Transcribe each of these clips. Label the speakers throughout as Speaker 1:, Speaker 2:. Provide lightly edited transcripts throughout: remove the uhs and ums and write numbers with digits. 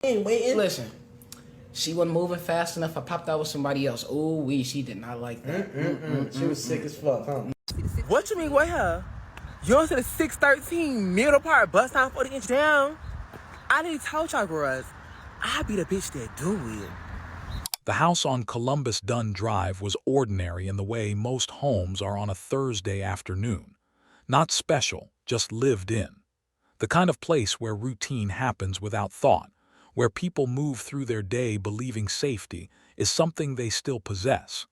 Speaker 1: Ain't waiting.
Speaker 2: Listen, she wasn't moving fast enough. I popped out with somebody else. Ooh, she did not like that.
Speaker 1: She was sick as fuck, huh?
Speaker 3: What you mean, what her? You don't see the 613 middle part bust down 40-inch down? I didn't tell y'all, girls. I be the bitch that do it.
Speaker 4: The house on Columbus Dunn Drive was ordinary in the way most homes are on a Thursday afternoon. Not special, just lived in. The kind of place where routine happens without thought, where people move through their day believing safety is something they still possess.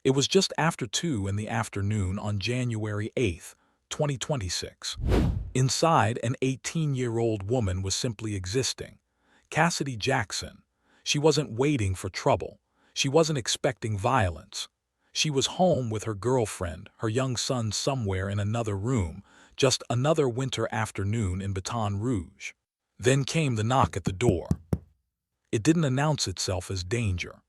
Speaker 4: It was just after 2 in the afternoon on January 8th, 2026. Inside, an 18-year-old woman was simply existing. Kassidy Jackson. She wasn't waiting for trouble. She wasn't expecting violence. She was home with her girlfriend, her young son somewhere in another room, just another winter afternoon in Baton Rouge. Then came the knock at the door. It didn't announce itself as danger.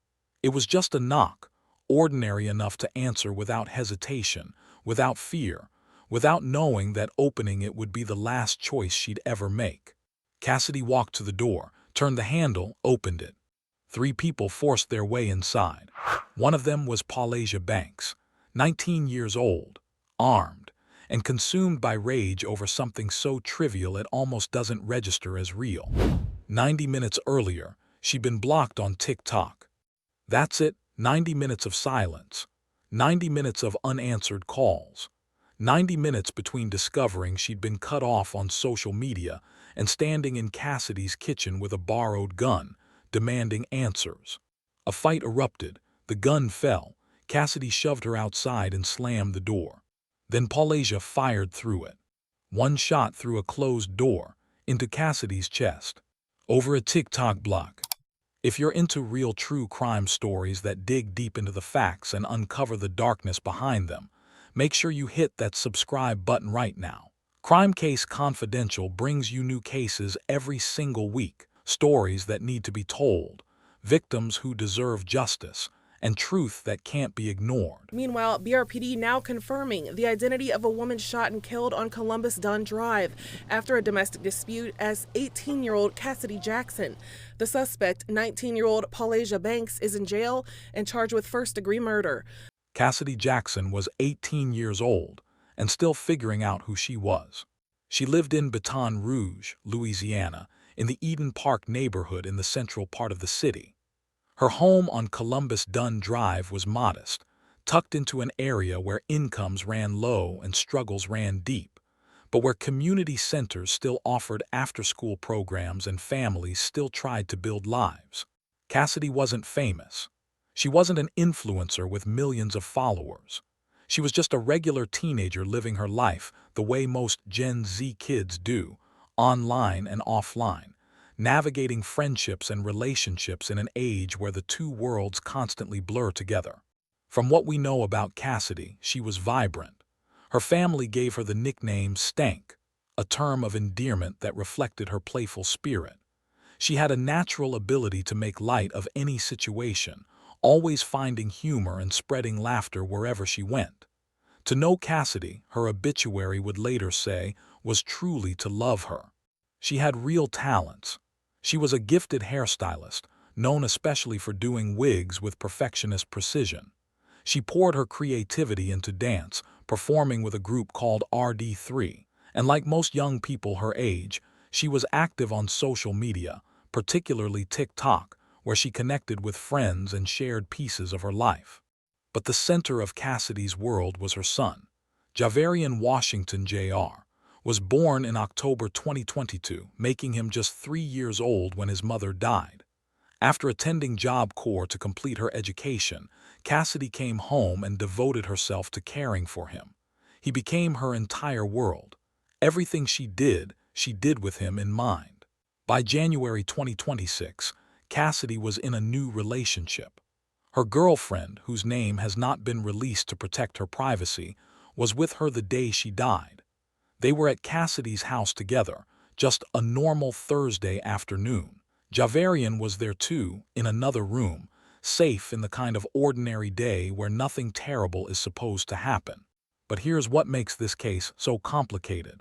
Speaker 4: It was just a knock, ordinary enough to answer without hesitation, without fear, without knowing that opening it would be the last choice she'd ever make. Cassidy walked to the door, turned the handle, opened it. 3 people forced their way inside. One of them was Paulasia Banks, 19 years old, armed, and consumed by rage over something so trivial it almost doesn't register as real. 90 minutes earlier, she'd been blocked on TikTok. That's it, 90 minutes of silence. 90 minutes of unanswered calls. 90 minutes between discovering she'd been cut off on social media and standing in Cassidy's kitchen with a borrowed gun, demanding answers. A fight erupted, the gun fell, Cassidy shoved her outside and slammed the door. Then Paulasia fired through it. One shot through a closed door, into Cassidy's chest. Over a TikTok block. If you're into real true crime stories that dig deep into the facts and uncover the darkness behind them, make sure you hit that subscribe button right now. Crime Case Confidential brings you new cases every single week, stories that need to be told, victims who deserve justice, and truth that can't be ignored.
Speaker 5: Meanwhile, BRPD now confirming the identity of a woman shot and killed on Columbus Dunn Drive after a domestic dispute as 18-year-old Kassidy Jackson. The suspect, 19-year-old Paulasia Banks, is in jail and charged with first-degree murder.
Speaker 4: Kassidy Jackson was 18 years old and still figuring out who she was. She lived in Baton Rouge, Louisiana, in the Eden Park neighborhood in the central part of the city. Her home on Columbus Dunn Drive was modest, tucked into an area where incomes ran low and struggles ran deep, but where community centers still offered after-school programs and families still tried to build lives. Cassidy wasn't famous. She wasn't an influencer with millions of followers. She was just a regular teenager living her life the way most Gen Z kids do, online and offline, navigating friendships and relationships in an age where the two worlds constantly blur together. From what we know about Cassidy, she was vibrant. Her family gave her the nickname Stank, a term of endearment that reflected her playful spirit. She had a natural ability to make light of any situation, always finding humor and spreading laughter wherever she went. To know Cassidy, her obituary would later say, was truly to love her. She had real talents. She was a gifted hairstylist, known especially for doing wigs with perfectionist precision. She poured her creativity into dance, performing with a group called RD3, and like most young people her age, she was active on social media, particularly TikTok, where she connected with friends and shared pieces of her life. But the center of Cassidy's world was her son. Javarian Washington Jr. was born in October 2022, making him just 3 years old when his mother died. After attending Job Corps to complete her education, Cassidy came home and devoted herself to caring for him. He became her entire world. Everything she did with him in mind. By January 2026, Cassidy was in a new relationship. Her girlfriend, whose name has not been released to protect her privacy, was with her the day she died. They were at Cassidy's house together, just a normal Thursday afternoon. Javarian was there too, in another room, safe in the kind of ordinary day where nothing terrible is supposed to happen. But here's what makes this case so complicated.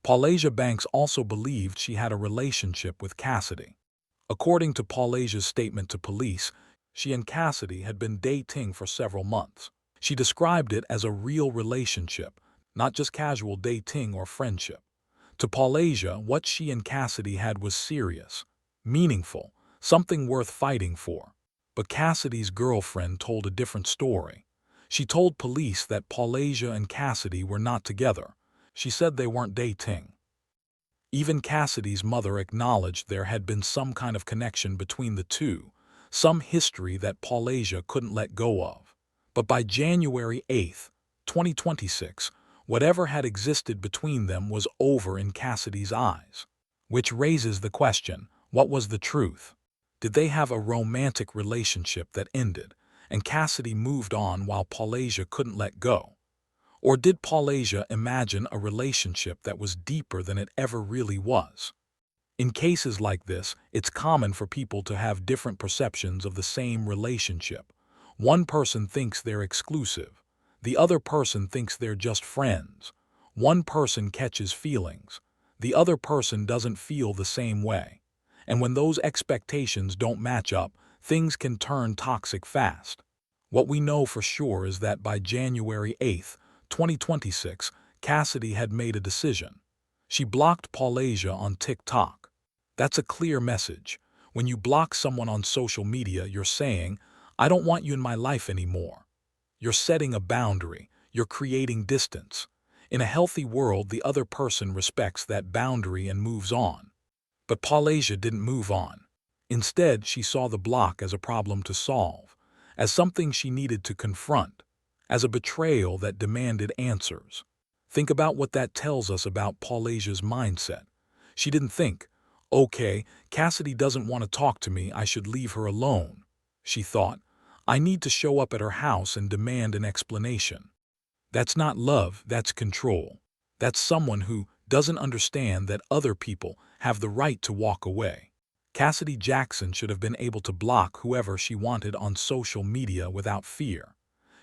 Speaker 4: Paulasia Banks also believed she had a relationship with Cassidy. According to Paulasia's statement to police, she and Cassidy had been dating for several months. She described it as a real relationship, not just casual dating or friendship. To Paulasia, what she and Cassidy had was serious, meaningful, something worth fighting for. But Cassidy's girlfriend told a different story. She told police that Paulasia and Cassidy were not together. She said they weren't dating. Even Cassidy's mother acknowledged there had been some kind of connection between the two, some history that Paulasia couldn't let go of. But by January 8, 2026, whatever had existed between them was over in Cassidy's eyes. Which raises the question, what was the truth? Did they have a romantic relationship that ended, and Cassidy moved on while Paulasia couldn't let go? Or did Paulasia imagine a relationship that was deeper than it ever really was? In cases like this, it's common for people to have different perceptions of the same relationship. One person thinks they're exclusive. The other person thinks they're just friends. One person catches feelings. The other person doesn't feel the same way. And when those expectations don't match up, things can turn toxic fast. What we know for sure is that by January 8, 2026, Cassidy had made a decision. She blocked Paulasia on TikTok. That's a clear message. When you block someone on social media, you're saying, I don't want you in my life anymore. You're setting a boundary. You're creating distance. In a healthy world, the other person respects that boundary and moves on. But Paulasia didn't move on. Instead, she saw the block as a problem to solve, as something she needed to confront, as a betrayal that demanded answers. Think about what that tells us about Paulasia's mindset. She didn't think, okay, Cassidy doesn't want to talk to me, I should leave her alone. She thought, I need to show up at her house and demand an explanation. That's not love, that's control. That's someone who doesn't understand that other people have the right to walk away. Cassidy Jackson should have been able to block whoever she wanted on social media without fear.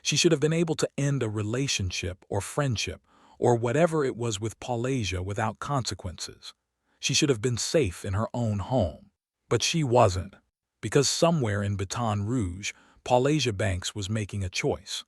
Speaker 4: She should have been able to end a relationship or friendship or whatever it was with Paulasia without consequences. She should have been safe in her own home. But she wasn't. Because somewhere in Baton Rouge, Paulasia Banks was making a choice.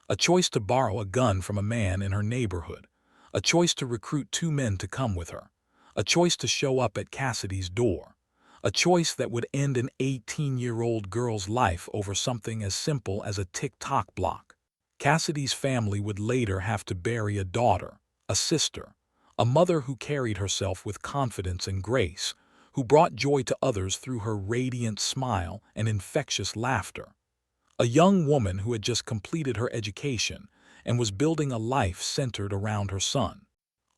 Speaker 4: A choice to borrow a gun from a man in her neighborhood. A choice to recruit 2 men to come with her. A choice to show up at Cassidy's door. A choice that would end an 18-year-old girl's life over something as simple as a TikTok block. Cassidy's family would later have to bury a daughter, a sister, a mother who carried herself with confidence and grace, who brought joy to others through her radiant smile and infectious laughter. A young woman who had just completed her education and was building a life centered around her son.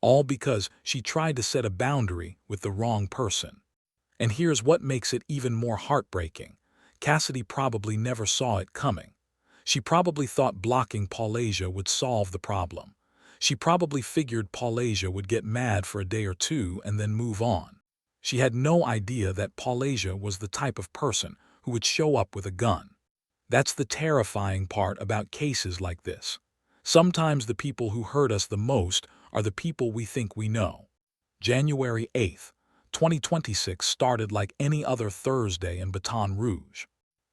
Speaker 4: All because she tried to set a boundary with the wrong person. And here's what makes it even more heartbreaking. Cassidy probably never saw it coming. She probably thought blocking Paulasia would solve the problem. She probably figured Paulasia would get mad for a day or two and then move on. She had no idea that Paulasia was the type of person who would show up with a gun. That's the terrifying part about cases like this. Sometimes the people who hurt us the most are the people we think we know. January 8, 2026 started like any other Thursday in Baton Rouge.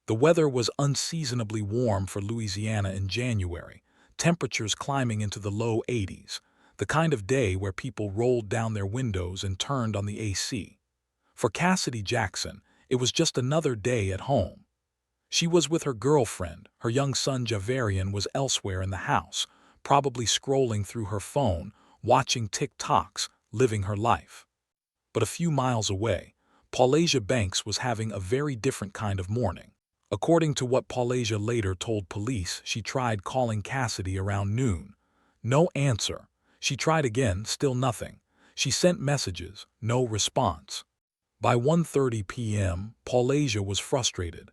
Speaker 4: The weather was unseasonably warm for Louisiana in January, temperatures climbing into the low 80s, the kind of day where people rolled down their windows and turned on the AC. For Kassidy Jackson, it was just another day at home. She was with her girlfriend. Her young son Javarian was elsewhere in the house, probably scrolling through her phone, watching TikToks, living her life. But a few miles away, Paulasia Banks was having a very different kind of morning. According to what Paulasia later told police, she tried calling Cassidy around noon. No answer. She tried again, still nothing. She sent messages, no response. By 1:30 p.m., Paulasia was frustrated.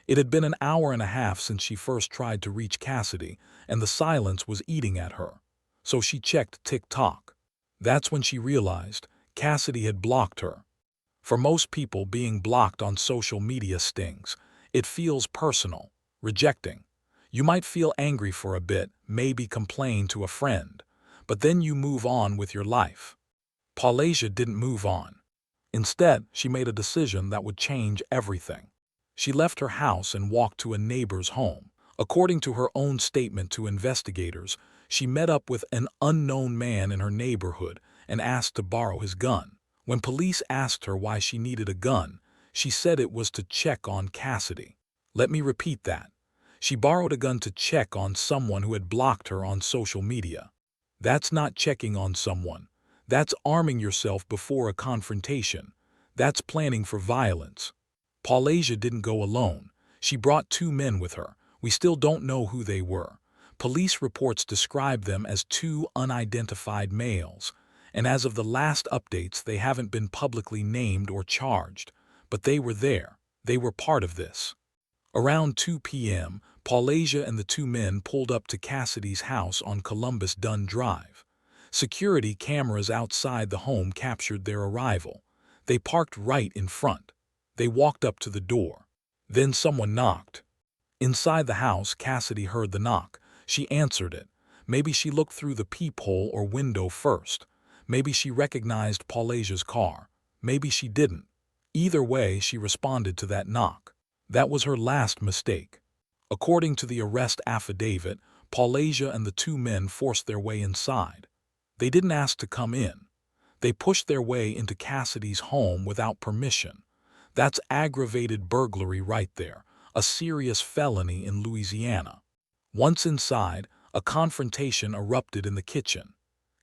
Speaker 4: It had been an hour and a half since she first tried to reach Cassidy, and the silence was eating at her. So she checked TikTok. That's when she realized Cassidy had blocked her. For most people, being blocked on social media stings. It feels personal, rejecting. You might feel angry for a bit, maybe complain to a friend, but then you move on with your life. Paulasia didn't move on. Instead, she made a decision that would change everything. She left her house and walked to a neighbor's home. According to her own statement to investigators, she met up with an unknown man in her neighborhood and asked to borrow his gun. When police asked her why she needed a gun, she said it was to check on Cassidy. Let me repeat that. She borrowed a gun to check on someone who had blocked her on social media. That's not checking on someone. That's arming yourself before a confrontation. That's planning for violence. Paulasia didn't go alone. She brought 2 men with her. We still don't know who they were. Police reports describe them as 2 unidentified males, and as of the last updates, they haven't been publicly named or charged. But they were there. They were part of this. Around 2 p.m., Paulasia and the 2 men pulled up to Cassidy's house on Columbus Dunn Drive. Security cameras outside the home captured their arrival. They parked right in front. They walked up to the door. Then someone knocked. Inside the house, Cassidy heard the knock. She answered it. Maybe she looked through the peephole or window first. Maybe she recognized Paulasia's car. Maybe she didn't. Either way, she responded to that knock. That was her last mistake. According to the arrest affidavit, Paulasia and the 2 men forced their way inside. They didn't ask to come in. They pushed their way into Cassidy's home without permission. That's aggravated burglary right there, a serious felony in Louisiana. Once inside, a confrontation erupted in the kitchen.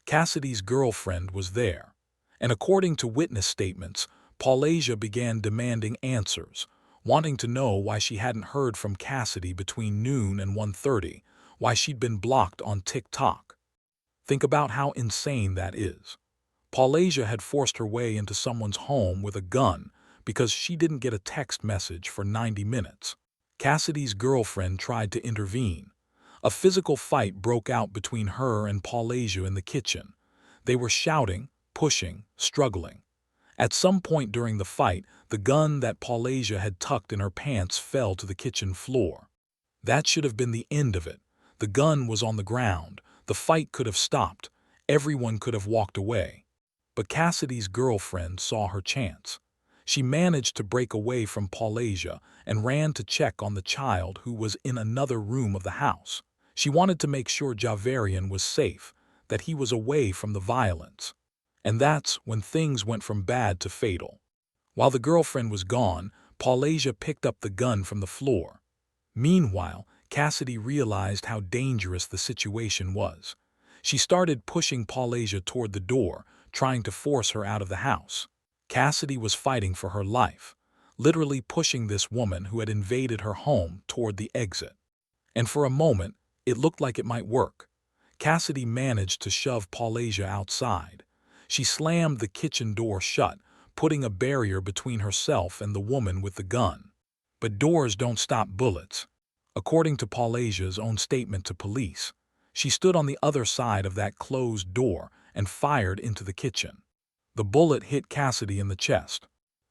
Speaker 4: Cassidy's girlfriend was there, and according to witness statements, Paulasia began demanding answers, wanting to know why she hadn't heard from Cassidy between noon and 1:30, why she'd been blocked on TikTok. Think about how insane that is. Paulasia had forced her way into someone's home with a gun because she didn't get a text message for 90 minutes. Cassidy's girlfriend tried to intervene. A physical fight broke out between her and Paulasia in the kitchen. They were shouting, pushing, struggling. At some point during the fight, the gun that Paulasia had tucked in her pants fell to the kitchen floor. That should have been the end of it. The gun was on the ground. The fight could have stopped. Everyone could have walked away. But Cassidy's girlfriend saw her chance. She managed to break away from Paulasia and ran to check on the child who was in another room of the house. She wanted to make sure Javarian was safe, that he was away from the violence. And that's when things went from bad to fatal. While the girlfriend was gone, Paulasia picked up the gun from the floor. Meanwhile, Cassidy realized how dangerous the situation was. She started pushing Paulasia toward the door, trying to force her out of the house. Cassidy was fighting for her life, literally pushing this woman who had invaded her home toward the exit. And for a moment, it looked like it might work. Cassidy managed to shove Paulasia outside. She slammed the kitchen door shut, putting a barrier between herself and the woman with the gun. But doors don't stop bullets. According to Paulasia's own statement to police, she stood on the other side of that closed door and fired into the kitchen. The bullet hit Cassidy in the chest.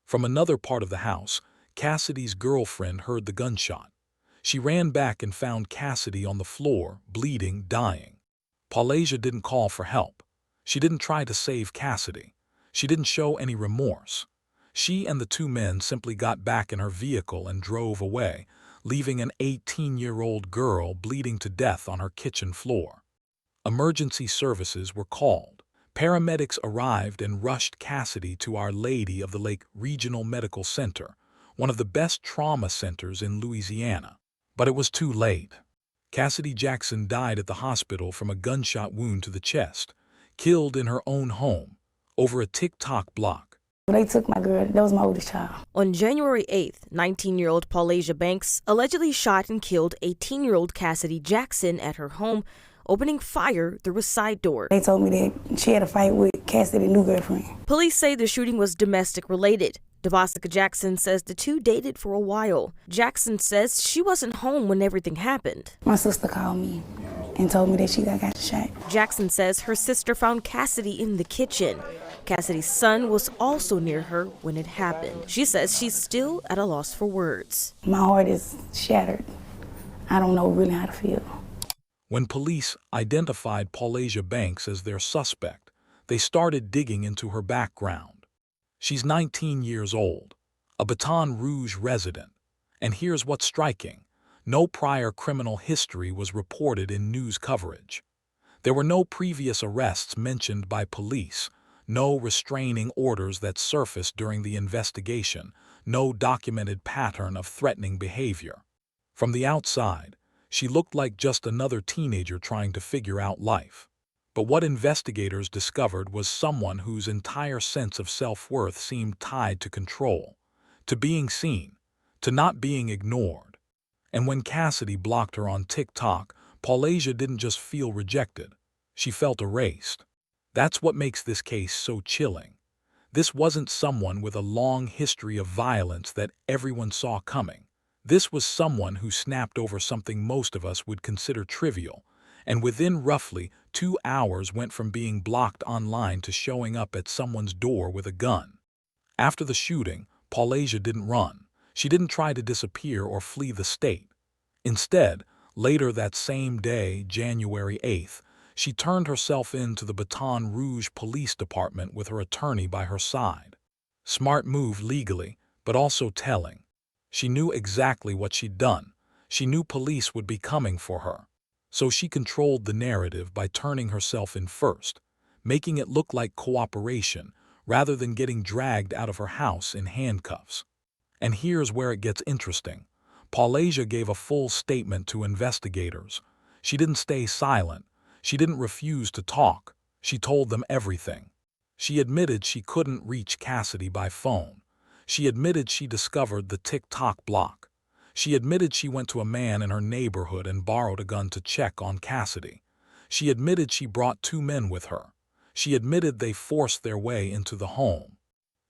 Speaker 4: From another part of the house, Cassidy's girlfriend heard the gunshot. She ran back and found Cassidy on the floor, bleeding, dying. Paulasia didn't call for help. She didn't try to save Cassidy. She didn't show any remorse. She and the 2 men simply got back in her vehicle and drove away, leaving an 18-year-old girl bleeding to death on her kitchen floor. Emergency services were called. Paramedics arrived and rushed Cassidy to Our Lady of the Lake Regional Medical Center, one of the best trauma centers in Louisiana. But it was too late. Cassidy Jackson died at the hospital from a gunshot wound to the chest, killed in her own home, over a TikTok block.
Speaker 6: They took my girl. That was my oldest child.
Speaker 7: On January 8th, 19-year-old Paulasia Banks allegedly shot and killed 18-year-old Kassidy Jackson at her home, opening fire through a side door.
Speaker 6: They told me that she had a fight with Cassidy's new girlfriend.
Speaker 7: Police say the shooting was domestic related. Devastika Jackson says the 2 dated for a while. Jackson says she wasn't home when everything happened.
Speaker 6: My sister called me and told me that she got shot.
Speaker 7: Jackson says her sister found Cassidy in the kitchen. Cassidy's son was also near her when it happened. She says she's still at a loss for words.
Speaker 6: My heart is shattered. I don't know really how to feel.
Speaker 4: When police identified Paulasia Banks as their suspect, they started digging into her background. She's 19 years old, a Baton Rouge resident, and here's what's striking. No prior criminal history was reported in news coverage. There were no previous arrests mentioned by police, no restraining orders that surfaced during the investigation, no documented pattern of threatening behavior. From the outside, she looked like just another teenager trying to figure out life. But what investigators discovered was someone whose entire sense of self-worth seemed tied to control, to being seen, to not being ignored. And when Cassidy blocked her on TikTok, Paulasia didn't just feel rejected, she felt erased. That's what makes this case so chilling. This wasn't someone with a long history of violence that everyone saw coming. This was someone who snapped over something most of us would consider trivial, and within roughly 2 hours went from being blocked online to showing up at someone's door with a gun. After the shooting, Paulasia didn't run. She didn't try to disappear or flee the state. Instead, later that same day, January 8th, she turned herself in to the Baton Rouge Police Department with her attorney by her side. Smart move legally, but also telling. She knew exactly what she'd done. She knew police would be coming for her. So she controlled the narrative by turning herself in first, making it look like cooperation rather than getting dragged out of her house in handcuffs. And here's where it gets interesting. Paulasia gave a full statement to investigators. She didn't stay silent. She didn't refuse to talk. She told them everything. She admitted she couldn't reach Cassidy by phone. She admitted she discovered the TikTok block. She admitted she went to a man in her neighborhood and borrowed a gun to check on Cassidy. She admitted she brought 2 men with her. She admitted they forced their way into the home.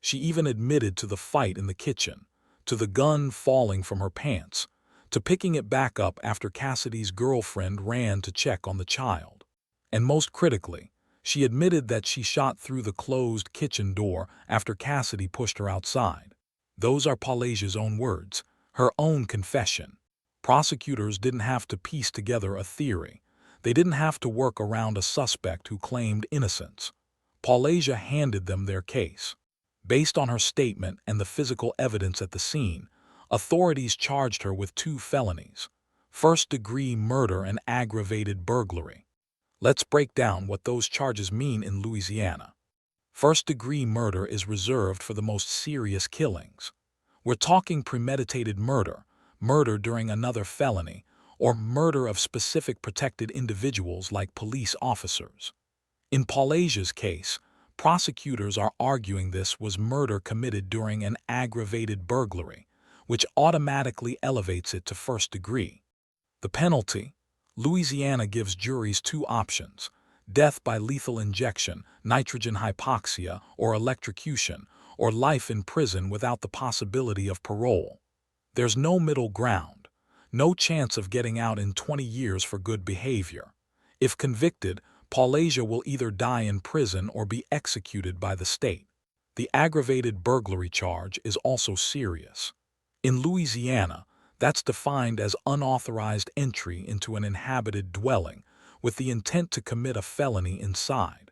Speaker 4: She even admitted to the fight in the kitchen, to the gun falling from her pants, to picking it back up after Cassidy's girlfriend ran to check on the child. And most critically, she admitted that she shot through the closed kitchen door after Cassidy pushed her outside. Those are Paulasia's own words, her own confession. Prosecutors didn't have to piece together a theory. They didn't have to work around a suspect who claimed innocence. Paulasia handed them their case. Based on her statement and the physical evidence at the scene, authorities charged her with 2 felonies: first-degree murder and aggravated burglary. Let's break down what those charges mean in Louisiana. First-degree murder is reserved for the most serious killings. We're talking premeditated murder, murder during another felony, or murder of specific protected individuals like police officers. In Paulasia's case, prosecutors are arguing this was murder committed during an aggravated burglary, which automatically elevates it to first degree. The penalty: Louisiana gives juries 2 options: death by lethal injection, nitrogen hypoxia, or electrocution, or life in prison without the possibility of parole. There's no middle ground, no chance of getting out in 20 years for good behavior. If convicted, Paulasia will either die in prison or be executed by the state. The aggravated burglary charge is also serious. In Louisiana, that's defined as unauthorized entry into an inhabited dwelling with the intent to commit a felony inside.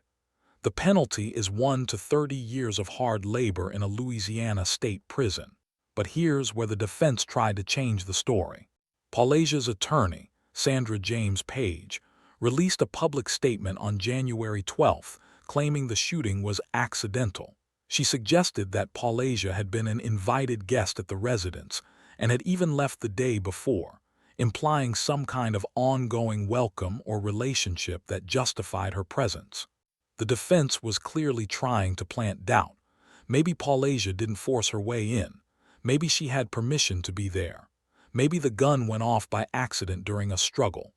Speaker 4: The penalty is 1 to 30 years of hard labor in a Louisiana state prison. But here's where the defense tried to change the story. Paulasia's attorney, Sandra James Page, released a public statement on January 12th claiming the shooting was accidental. She suggested that Paulasia had been an invited guest at the residence and had even left the day before, implying some kind of ongoing welcome or relationship that justified her presence. The defense was clearly trying to plant doubt. Maybe Paulasia didn't force her way in. Maybe she had permission to be there. Maybe the gun went off by accident during a struggle.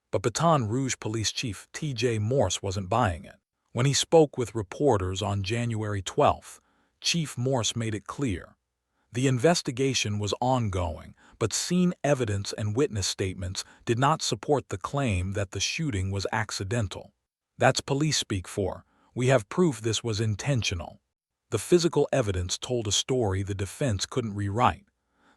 Speaker 4: But Baton Rouge Police Chief T.J. Morse wasn't buying it. When he spoke with reporters on January 12th, Chief Morse made it clear. The investigation was ongoing, but scene evidence and witness statements did not support the claim that the shooting was accidental. That's police speak for, we have proof this was intentional. The physical evidence told a story the defense couldn't rewrite.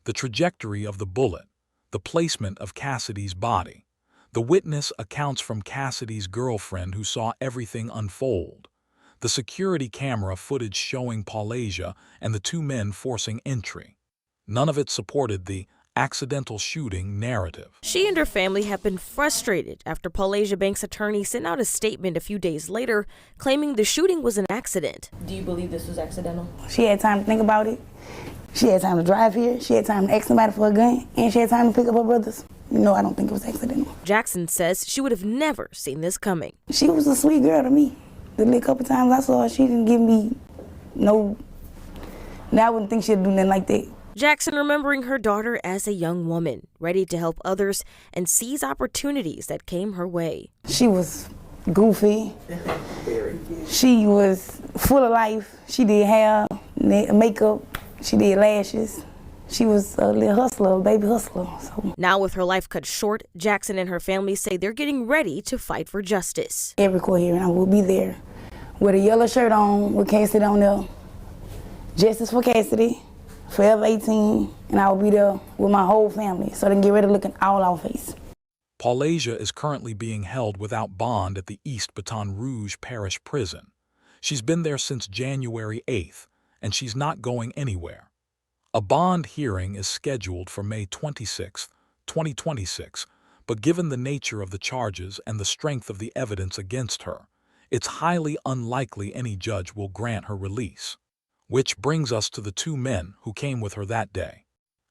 Speaker 4: The trajectory of the bullet, the placement of Cassidy's body. The witness accounts from Cassidy's girlfriend who saw everything unfold. The security camera footage showing Paulasia and the two men forcing entry. None of it supported the accidental shooting narrative.
Speaker 7: She and her family have been frustrated after Paulasia Banks' attorney sent out a statement a few days later claiming the shooting was an accident. Do you believe this was accidental?
Speaker 6: She had time to think about it. She had time to drive here. She had time to ask somebody for a gun. And she had time to pick up her brothers. No, I don't think it was accidental.
Speaker 7: Jackson says she would have never seen this coming.
Speaker 6: She was a sweet girl to me. The couple times I saw her, she didn't give me no... Now I wouldn't think she'd do nothing like that.
Speaker 7: Jackson remembering her daughter as a young woman, ready to help others and seize opportunities that came her way.
Speaker 6: She was goofy. She was full of life. She did hair, makeup, she did lashes. She was a little hustler, a baby hustler. So.
Speaker 7: Now with her life cut short, Jackson and her family say they're getting ready to fight for justice.
Speaker 6: Every court hearing I will be there with a yellow shirt on, with Cassidy on there. Justice for Cassidy. Forever 18, and I will be there with my whole family so they can get ready to look in all our face.
Speaker 4: Paulasia is currently being held without bond at the East Baton Rouge Parish Prison. She's been there since January 8th, and she's not going anywhere. A bond hearing is scheduled for May 26, 2026, but given the nature of the charges and the strength of the evidence against her, it's highly unlikely any judge will grant her release. Which brings us to the two men who came with her that day.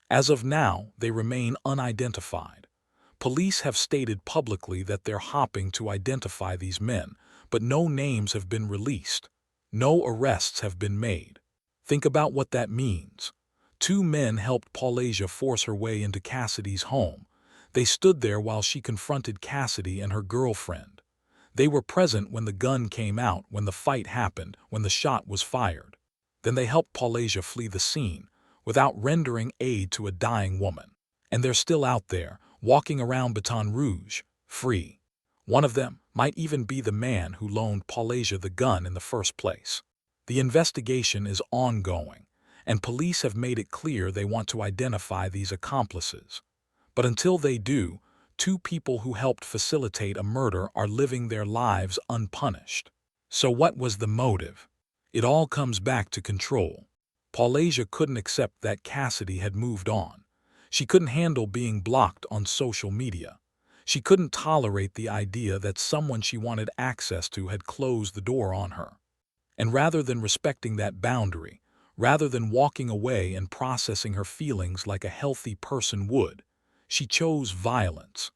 Speaker 4: As of now, they remain unidentified. Police have stated publicly that they're hoping to identify these men, but no names have been released. No arrests have been made. Think about what that means. Two men helped Paulasia force her way into Cassidy's home. They stood there while she confronted Cassidy and her girlfriend. They were present when the gun came out, when the fight happened, when the shot was fired. Then they helped Paulasia flee the scene without rendering aid to a dying woman. And they're still out there, walking around Baton Rouge, free. One of them might even be the man who loaned Paulasia the gun in the first place. The investigation is ongoing, and police have made it clear they want to identify these accomplices. But until they do, two people who helped facilitate a murder are living their lives unpunished. So what was the motive? It all comes back to control. Paulasia couldn't accept that Cassidy had moved on. She couldn't handle being blocked on social media. She couldn't tolerate the idea that someone she wanted access to had closed the door on her. And rather than respecting that boundary, rather than walking away and processing her feelings like a healthy person would, she chose violence.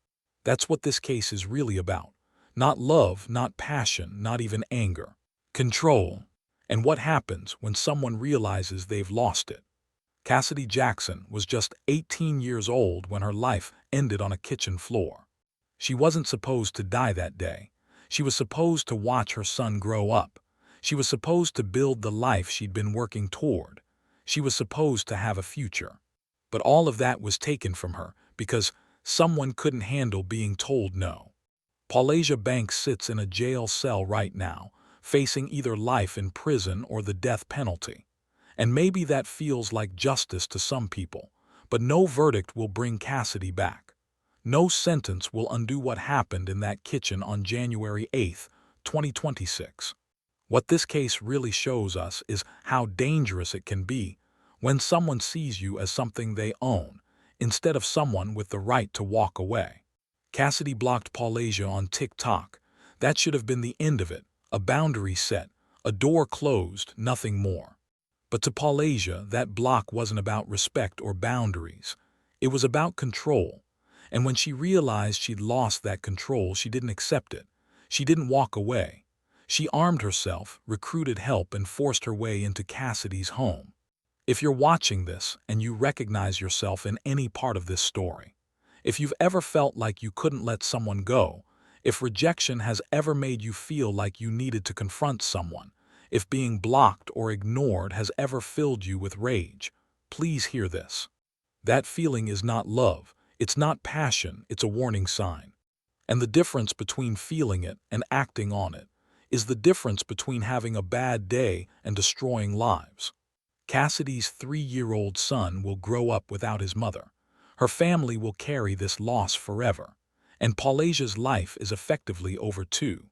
Speaker 4: That's what this case is really about. Not love, not passion, not even anger. Control. And what happens when someone realizes they've lost it? Kassidy Jackson was just 18 years old when her life ended on a kitchen floor. She wasn't supposed to die that day. She was supposed to watch her son grow up. She was supposed to build the life she'd been working toward. She was supposed to have a future. But all of that was taken from her because someone couldn't handle being told no. Paulasia Banks sits in a jail cell right now, facing either life in prison or the death penalty. And maybe that feels like justice to some people, but no verdict will bring Cassidy back. No sentence will undo what happened in that kitchen on January 8, 2026. What this case really shows us is how dangerous it can be when someone sees you as something they own, instead of someone with the right to walk away. Cassidy blocked Paulasia on TikTok. That should have been the end of it. A boundary set, a door closed, nothing more. But to Paulasia, that block wasn't about respect or boundaries. It was about control. And when she realized she'd lost that control, she didn't accept it. She didn't walk away. She armed herself, recruited help, and forced her way into Cassidy's home. If you're watching this and you recognize yourself in any part of this story, if you've ever felt like you couldn't let someone go, if rejection has ever made you feel like you needed to confront someone, if being blocked or ignored has ever filled you with rage, please hear this. That feeling is not love, it's not passion, it's a warning sign. And the difference between feeling it and acting on it is the difference between having a bad day and destroying lives. Cassidy's 3-year-old son will grow up without his mother. Her family will carry this loss forever. And Paulasia's life is effectively over too.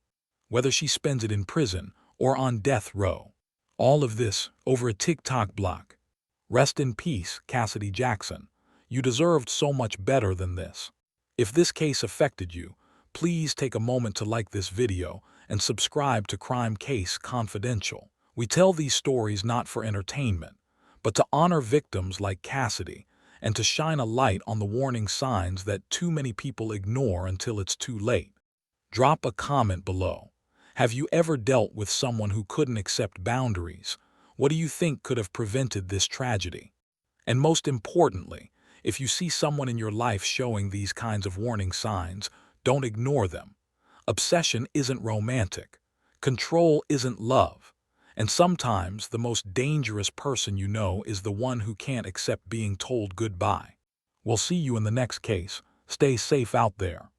Speaker 4: Whether she spends it in prison or on death row. All of this over a TikTok block. Rest in peace, Cassidy Jackson. You deserved so much better than this. If this case affected you, please take a moment to like this video and subscribe to Crime Case Confidential. We tell these stories not for entertainment, but to honor victims like Cassidy and to shine a light on the warning signs that too many people ignore until it's too late. Drop a comment below. Have you ever dealt with someone who couldn't accept boundaries? What do you think could have prevented this tragedy? And most importantly, if you see someone in your life showing these kinds of warning signs, don't ignore them. Obsession isn't romantic. Control isn't love. And sometimes the most dangerous person you know is the one who can't accept being told goodbye. We'll see you in the next case. Stay safe out there.